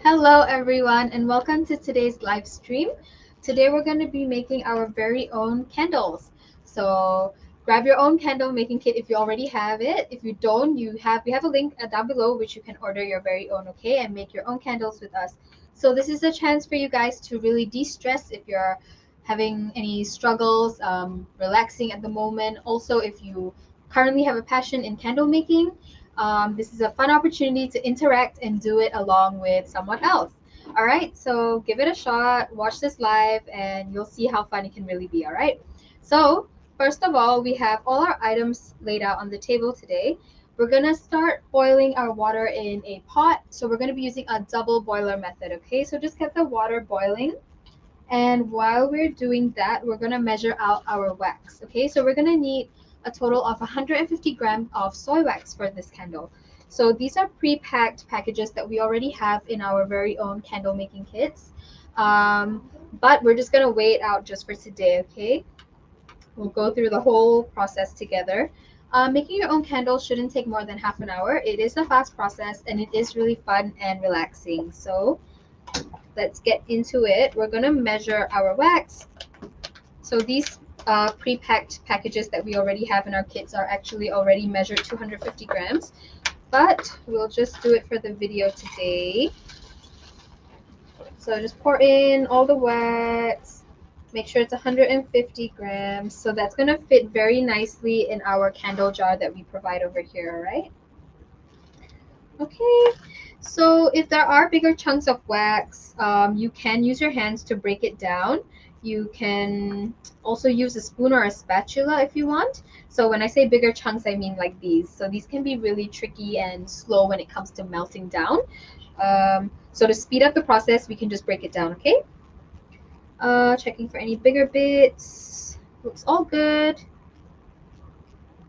Hello everyone and welcome to today's live stream. Today we're going to be making our very own candles. So grab your own candle making kit if you already have it. If you don't, we have a link down below which you can order your very own, okay, and make your own candles with us. So this is a chance for you guys to really de-stress if you're having any struggles, relaxing at the moment. Also, if you currently have a passion in candle making, this is a fun opportunity to interact and do it along with someone else. All right, so give it a shot, watch this live, and you'll see how fun it can really be. All right, so first of all, we have all our items laid out on the table today. We're gonna start boiling our water in a pot. So we're gonna be using a double boiler method, okay? So just get the water boiling. And while we're doing that, we're gonna measure out our wax, okay? So we're gonna need a total of 150 grams of soy wax for this candle. So these are pre-packed packages that we already have in our very own candle making kits. But we're just gonna weigh it out just for today, okay? We'll go through the whole process together. Making your own candle shouldn't take more than half an hour. It is a fast process and it is really fun and relaxing. So let's get into it. We're gonna measure our wax. So these pre-packed packages that we already have in our kits are actually already measured 250 grams, but we'll just do it for the video today. So just pour in all the wax. Make sure it's 150 grams. So that's gonna fit very nicely in our candle jar that we provide over here, all right? Okay, so if there are bigger chunks of wax, you can use your hands to break it down. You can also use a spoon or a spatula if you want. So when I say bigger chunks, I mean like these. So these can be really tricky and slow when it comes to melting down. So to speed up the process, we can just break it down, okay? Checking for any bigger bits. Looks all good.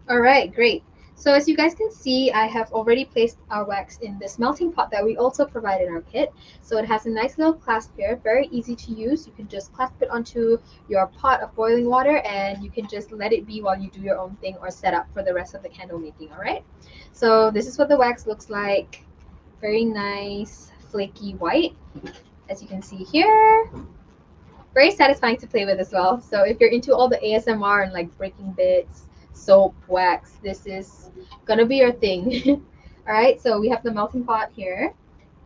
All right, great. So as you guys can see, I have already placed our wax in this melting pot that we also provide in our kit. So it has a nice little clasp here, very easy to use. You can just clasp it onto your pot of boiling water and you can just let it be while you do your own thing or set up for the rest of the candle making, all right? So this is what the wax looks like. Very nice, flaky white, as you can see here. Very satisfying to play with as well. So if you're into all the ASMR and like breaking bits, soap, wax, this is gonna be your thing. All right, so we have the melting pot here.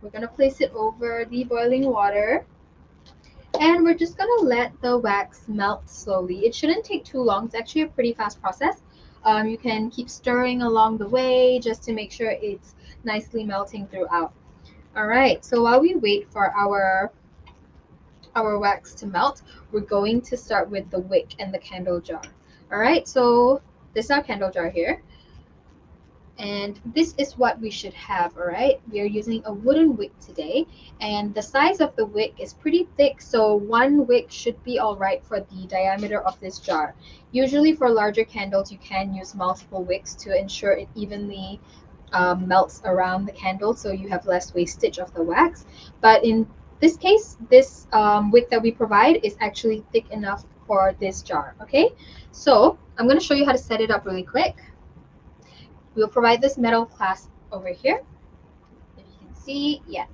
We're gonna place it over the boiling water and we're just gonna let the wax melt slowly. It shouldn't take too long. It's actually a pretty fast process. You can keep stirring along the way just to make sure it's nicely melting throughout. All right, so while we wait for our wax to melt, we're going to start with the wick and the candle jar. All right, so this is our candle jar here. And this is what we should have, all right? We are using a wooden wick today, and the size of the wick is pretty thick, so one wick should be all right for the diameter of this jar. Usually for larger candles, you can use multiple wicks to ensure it evenly melts around the candle so you have less wastage of the wax. But in this case, this wick that we provide is actually thick enough for this jar, okay? So I'm going to show you how to set it up really quick. We'll provide this metal clasp over here, if you can see, yeah,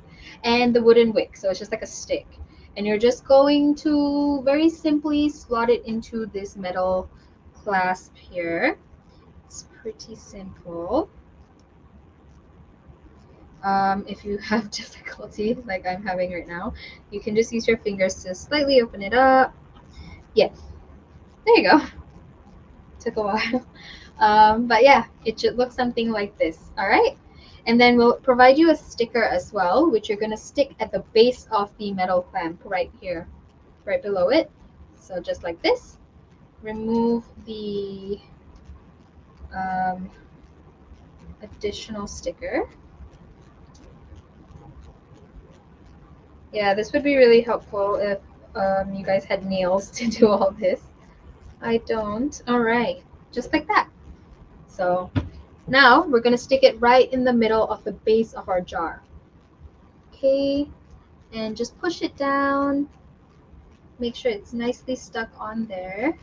and the wooden wick, so it's just like a stick. And you're just going to very simply slot it into this metal clasp here. It's pretty simple. If you have difficulty like I'm having right now, you can just use your fingers to slightly open it up. Yeah, there you go. Took a while. But yeah, it should look something like this. All right. And then we'll provide you a sticker as well, which you're going to stick at the base of the metal clamp right here, right below it. So just like this. Remove the um, additional sticker. Yeah, this would be really helpful if you guys had nails to do all this. I don't. All right, just like that. So now we're going to stick it right in the middle of the base of our jar. Okay, and just push it down. Make sure it's nicely stuck on there.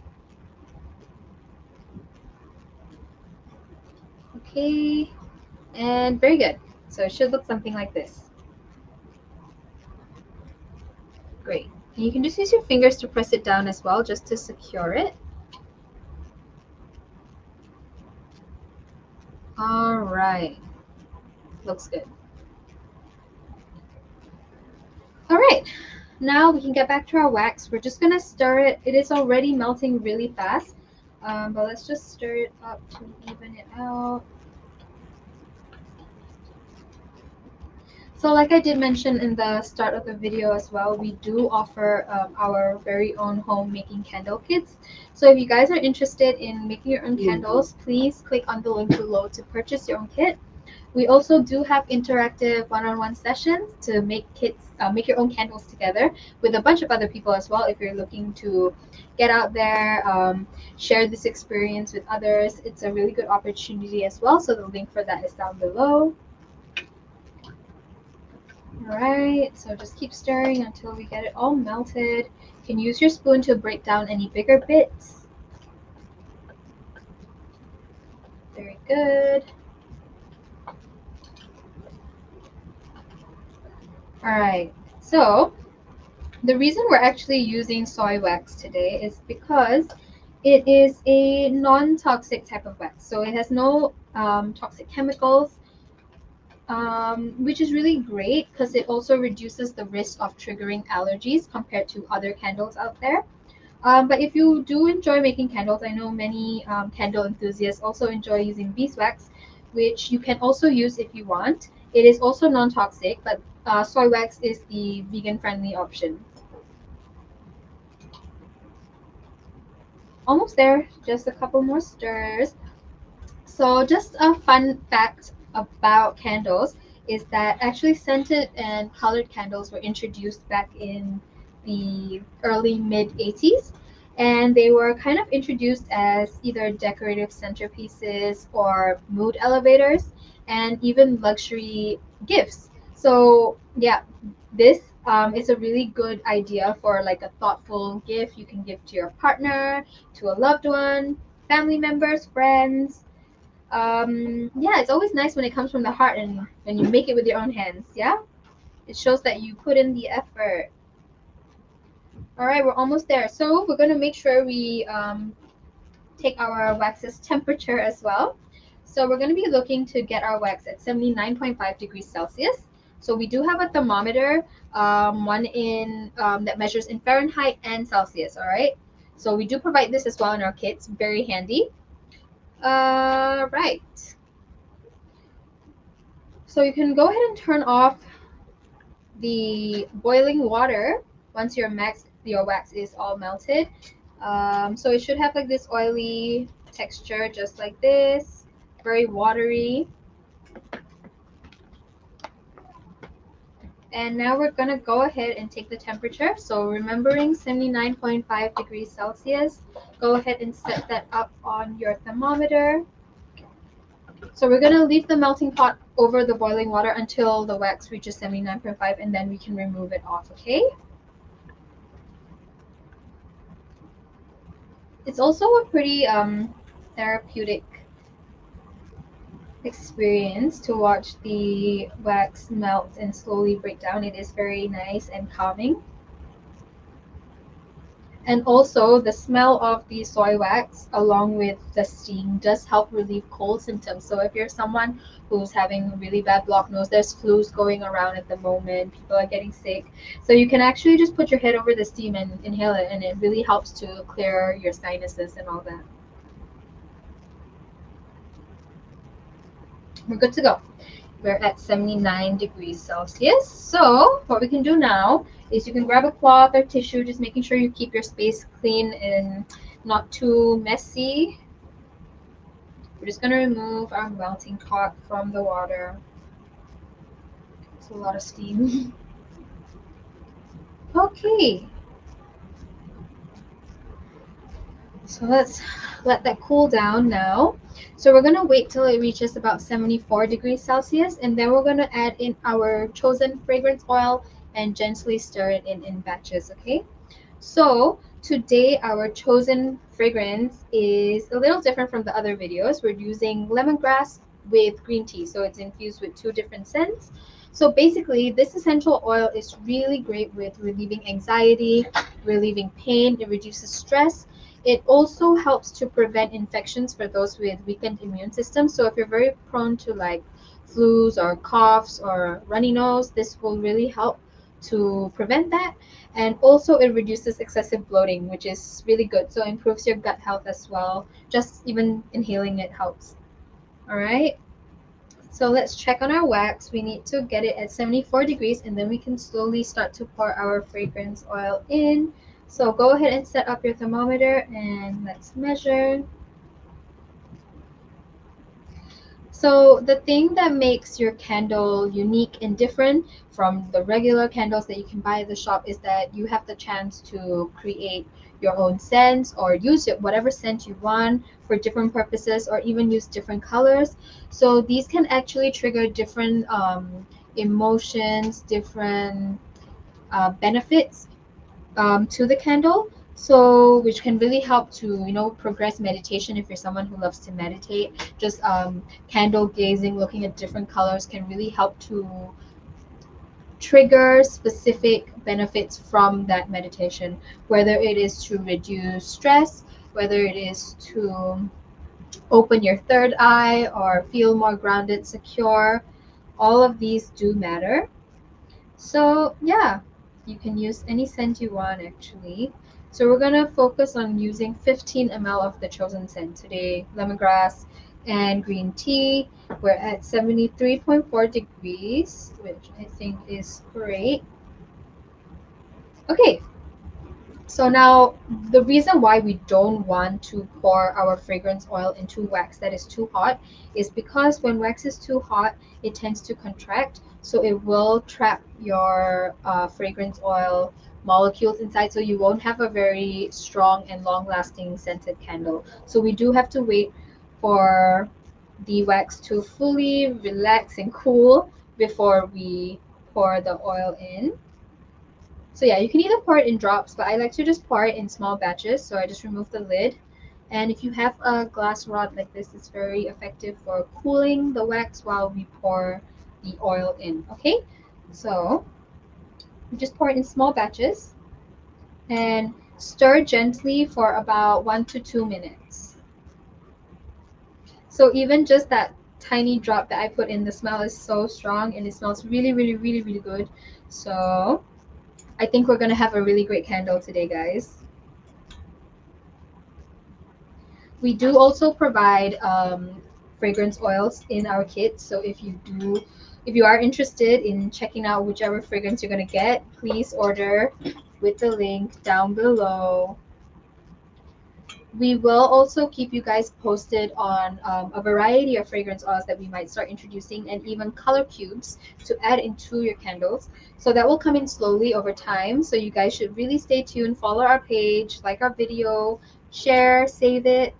Okay, and very good. So it should look something like this. Great. And you can just use your fingers to press it down as well, just to secure it. All right. Looks good. All right. Now we can get back to our wax. We're just going to stir it. It is already melting really fast, but let's just stir it up to even it out. So like I did mention in the start of the video as well, we do offer our very own home making candle kits. So if you guys are interested in making your own candles, please click on the link below to purchase your own kit. We also do have interactive one-on-one sessions to make kits, make your own candles together with a bunch of other people as well. If you're looking to get out there, share this experience with others, it's a really good opportunity as well. So the link for that is down below. All right, so just keep stirring until we get it all melted. You can use your spoon to break down any bigger bits. Very good. All right, so the reason we're actually using soy wax today is because it is a non-toxic type of wax. So it has no toxic chemicals, which is really great because it also reduces the risk of triggering allergies compared to other candles out there. But if you do enjoy making candles, I know many candle enthusiasts also enjoy using beeswax, which you can also use if you want. It is also non-toxic, but soy wax is the vegan-friendly option. Almost there, just a couple more stirs. So just a fun fact about candles is that actually scented and colored candles were introduced back in the early mid 80s, and they were kind of introduced as either decorative centerpieces or mood elevators and even luxury gifts. So yeah, this is a really good idea for like a thoughtful gift you can give to your partner, to a loved one, family members, friends. Yeah, it's always nice when it comes from the heart and when you make it with your own hands. Yeah, it shows that you put in the effort. All right, we're almost there. So we're gonna make sure we take our wax's temperature as well. So we're gonna be looking to get our wax at 79.5 degrees Celsius. So we do have a thermometer, one in that measures in Fahrenheit and Celsius. All right. So we do provide this as well in our kits. Very handy. Right. So you can go ahead and turn off the boiling water once your wax is all melted. So it should have like this oily texture, just like this, very watery. And now we're gonna go ahead and take the temperature. So remembering 79.5 degrees Celsius, go ahead and set that up on your thermometer. So we're gonna leave the melting pot over the boiling water until the wax reaches 79.5, and then we can remove it off, okay? It's also a pretty therapeutic experience to watch the wax melt and slowly break down. It is very nice and calming. And also, the smell of the soy wax along with the steam does help relieve cold symptoms. So if you're someone who's having really bad blocked nose, there's flus going around at the moment, people are getting sick. So you can actually just put your head over the steam and inhale it, and it really helps to clear your sinuses and all that. We're good to go. We're at 79 degrees Celsius. So what we can do now is you can grab a cloth or tissue, just making sure you keep your space clean and not too messy. We're just going to remove our melting pot from the water. It's a lot of steam. Okay. So let's let that cool down now. So we're going to wait till it reaches about 74 degrees Celsius, and then we're going to add in our chosen fragrance oil and gently stir it in batches, okay? So today our chosen fragrance is a little different from the other videos. We're using lemongrass with green tea, so it's infused with two different scents. So basically, this essential oil is really great with relieving anxiety, relieving pain. It reduces stress. It also helps to prevent infections for those with weakened immune systems. So if you're very prone to like flus or coughs or runny nose, this will really help to prevent that. And also it reduces excessive bloating, which is really good. So it improves your gut health as well. Just even inhaling it helps. All right. So let's check on our wax. We need to get it at 74 degrees, and then we can slowly start to pour our fragrance oil in. So go ahead and set up your thermometer and let's measure. So the thing that makes your candle unique and different from the regular candles that you can buy at the shop is that you have the chance to create your own scents or use it whatever scent you want for different purposes, or even use different colors. So these can actually trigger different emotions, different benefits to the candle, so which can really help to progress meditation. If you're someone who loves to meditate, just candle gazing, looking at different colors can really help to trigger specific benefits from that meditation, whether it is to reduce stress, whether it is to open your third eye or feel more grounded, secure. All of these do matter. So yeah, you can use any scent you want actually. So we're gonna focus on using 15 ml of the chosen scent today, lemongrass and green tea. We're at 73.4 degrees, which I think is great. Okay, so now the reason why we don't want to pour our fragrance oil into wax that is too hot is because when wax is too hot, it tends to contract. So it will trap your fragrance oil molecules inside. So you won't have a very strong and long lasting scented candle. So we do have to wait for the wax to fully relax and cool before we pour the oil in. So yeah, you can either pour it in drops, but I like to just pour it in small batches. So I just remove the lid. And if you have a glass rod like this, it's very effective for cooling the wax while we pour the oil in. Okay, so you just pour it in small batches and stir gently for about 1 to 2 minutes. So even just that tiny drop that I put in, the smell is so strong and it smells really, really, really, really good. So I think we're gonna have a really great candle today, guys. We do also provide fragrance oils in our kit. So if you are interested in checking out whichever fragrance you're gonna get, please order with the link down below. We will also keep you guys posted on a variety of fragrance oils that we might start introducing, and even color cubes to add into your candles. So that will come in slowly over time. So you guys should really stay tuned, follow our page, like our video, share, save it,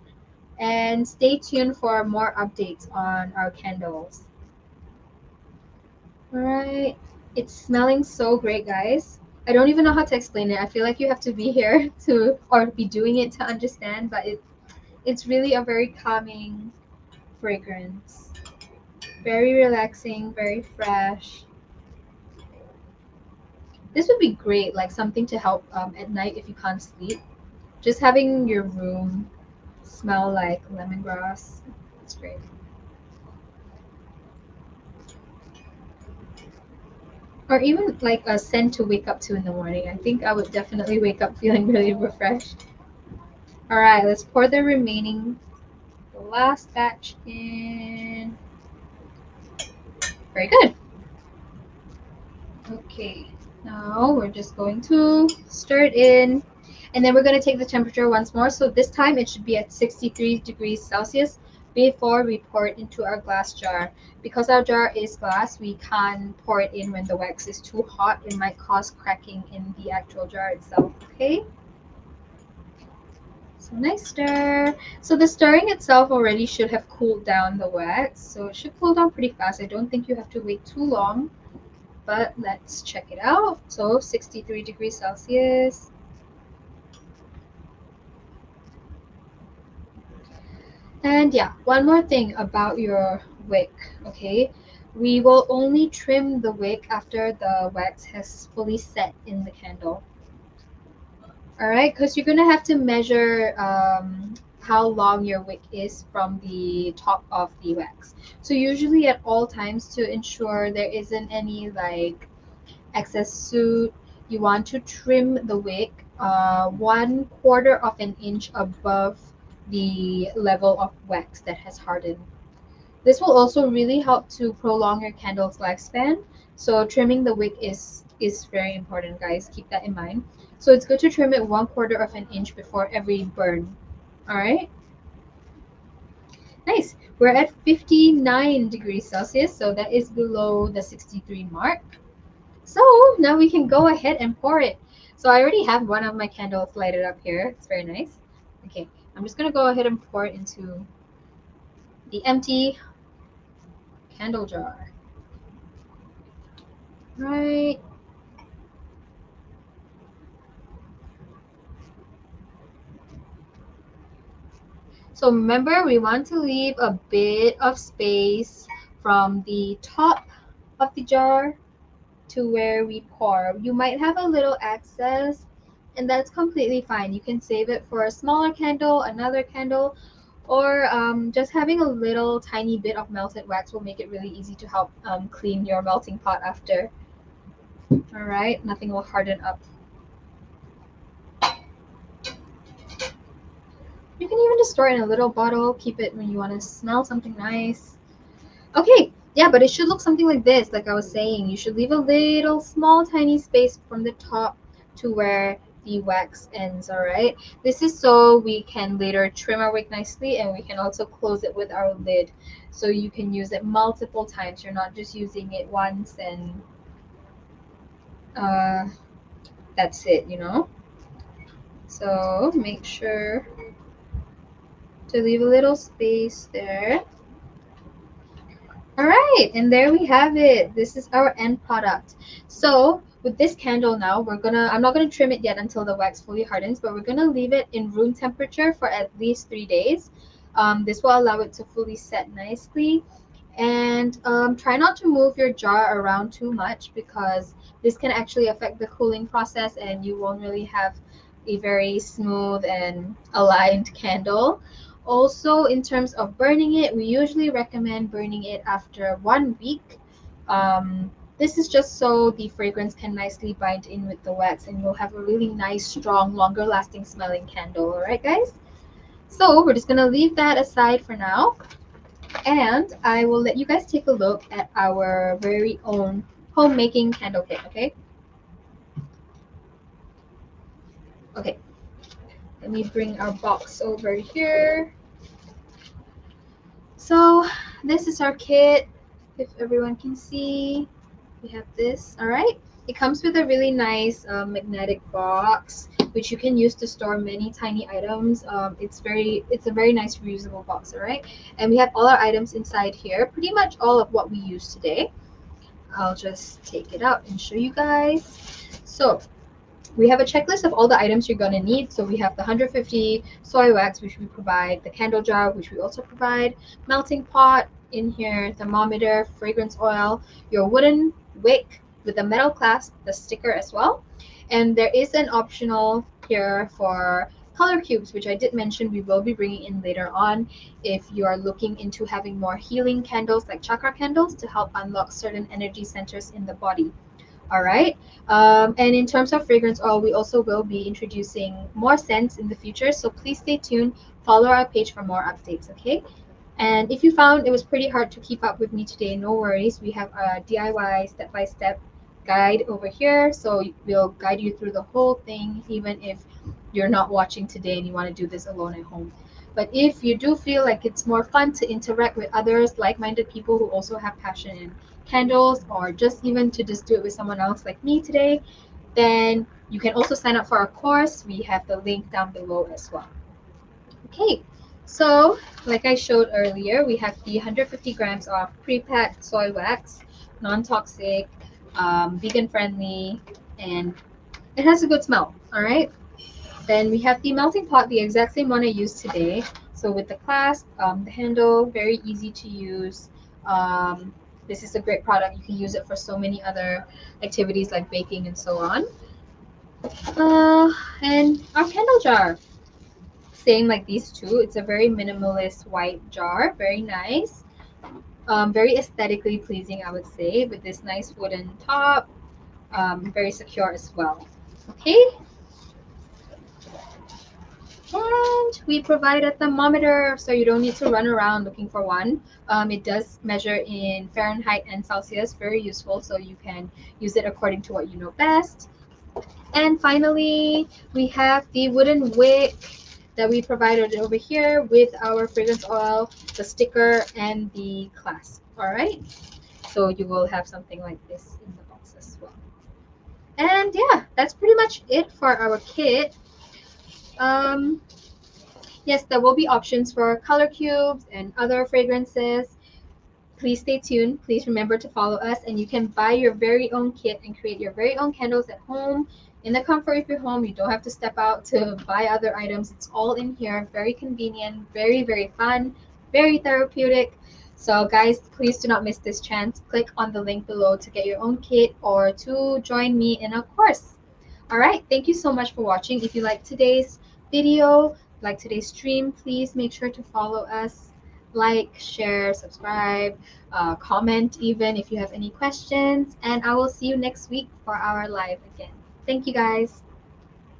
and stay tuned for more updates on our candles. All right, it's smelling so great, guys. I don't even know how to explain it. I feel like you have to be here to, or be doing it to understand, but it's really a very calming fragrance. Very relaxing, very fresh. This would be great, like something to help at night if you can't sleep. Just having your room smell like lemongrass. It's great. Or even like a scent to wake up to in the morning. I think I would definitely wake up feeling really refreshed. All right, let's pour the last batch in. Very good. Okay, now we're just going to stir it in, and then we're going to take the temperature once more. So this time it should be at 63 degrees Celsius before we pour it into our glass jar. Because our jar is glass, we can't pour it in when the wax is too hot. It might cause cracking in the actual jar itself. Okay, so nice stir. So the stirring itself already should have cooled down the wax, so it should cool down pretty fast. I don't think you have to wait too long, but let's check it out. So 63 degrees Celsius. And yeah, one more thing about your wick, okay? We will only trim the wick after the wax has fully set in the candle. All right, because you're gonna have to measure how long your wick is from the top of the wax. So usually at all times, to ensure there isn't any like excess soot, you want to trim the wick 1/4 of an inch above the level of wax that has hardened. This will also really help to prolong your candle's lifespan. So trimming the wick is very important, guys. Keep that in mind. So it's good to trim it 1/4 of an inch before every burn. All right. Nice. We're at 59 degrees Celsius, so that is below the 63 mark. So now we can go ahead and pour it. So I already have one of my candles lighted up here. It's very nice. Okay, I'm just gonna go ahead and pour it into the empty candle jar. Right. So remember, we want to leave a bit of space from the top of the jar to where we pour. You might have a little excess, and that's completely fine. You can save it for a smaller candle, another candle, or just having a little tiny bit of melted wax will make it really easy to help clean your melting pot after. All right, nothing will harden up. You can even just store it in a little bottle, keep it when you want to smell something nice. Okay, yeah, but it should look something like this, like I was saying. You should leave a little small tiny space from the top to where the wax ends, all right? This is so we can later trim our wick nicely, and we can also close it with our lid. So you can use it multiple times. You're not just using it once and uh, that's it, you know? So make sure to leave a little space there. All right, and there we have it. This is our end product. So with this candle now, I'm not gonna trim it yet until the wax fully hardens, but we're gonna leave it in room temperature for at least 3 days. This will allow it to fully set nicely. And try not to move your jar around too much because this can actually affect the cooling process and you won't really have a very smooth and aligned candle. Also, in terms of burning it, we usually recommend burning it after 1 week. This is just so the fragrance can nicely bind in with the wax and you'll have a really nice, strong, longer lasting smelling candle. All right, guys? So we're just going to leave that aside for now. And I will let you guys take a look at our very own homemaking candle kit, okay? Okay, let me bring our box over here. So this is our kit, if everyone can see. We have this, all right? It comes with a really nice magnetic box, which you can use to store many tiny items. It's a very nice reusable box, all right? And we have all our items inside here, pretty much all of what we use today. I'll just take it out and show you guys. So we have a checklist of all the items you're going to need. So we have the 150 soy wax, which we provide, the candle jar, which we also provide, melting pot in here, thermometer, fragrance oil, your wooden wick with the metal clasp, the sticker as well. And there is an optional here for color cubes, which I did mention we will be bringing in later on if you are looking into having more healing candles like chakra candles to help unlock certain energy centers in the body. All right. And in terms of fragrance oil, we also will be introducing more scents in the future. So please stay tuned. Follow our page for more updates, okay? And if you found it was pretty hard to keep up with me today, no worries. We have a DIY step-by-step guide over here. So we'll guide you through the whole thing, even if you're not watching today and you want to do this alone at home. But if you do feel like it's more fun to interact with others, like-minded people who also have passion in candles, or just even to just do it with someone else like me today, then you can also sign up for our course. We have the link down below as well. Okay, so like I showed earlier, we have the 150 grams of pre-packed soy wax, non-toxic, vegan friendly, and it has a good smell. All right. Then we have the melting pot, the exact same one I used today. So with the clasp, the handle, very easy to use. this is a great product. You can use it for so many other activities like baking and so on. And our candle jar, same like these two. It's a very minimalist white jar, very nice, very aesthetically pleasing, I would say, with this nice wooden top, very secure as well. Okay, and we provide a thermometer, so you don't need to run around looking for one. It does measure in Fahrenheit and Celsius, very useful, so you can use it according to what you know best. And finally, we have the wooden wick that we provided over here with our fragrance oil, the sticker, and the clasp. All right, so you will have something like this in the box as well. And yeah, that's pretty much it for our kit. Um, yes, there will be options for color cubes and other fragrances. Please stay tuned. Please remember to follow us, and you can buy your very own kit and create your very own candles at home in the comfort of your home. You don't have to step out to buy other items. It's all in here. Very convenient, very, very fun, very therapeutic. So, guys, please do not miss this chance. Click on the link below to get your own kit or to join me in a course. All right, thank you so much for watching. If you like today's video, like today's stream, please make sure to follow us. Like, share, subscribe, comment even if you have any questions. And I will see you next week for our live again. Thank you guys.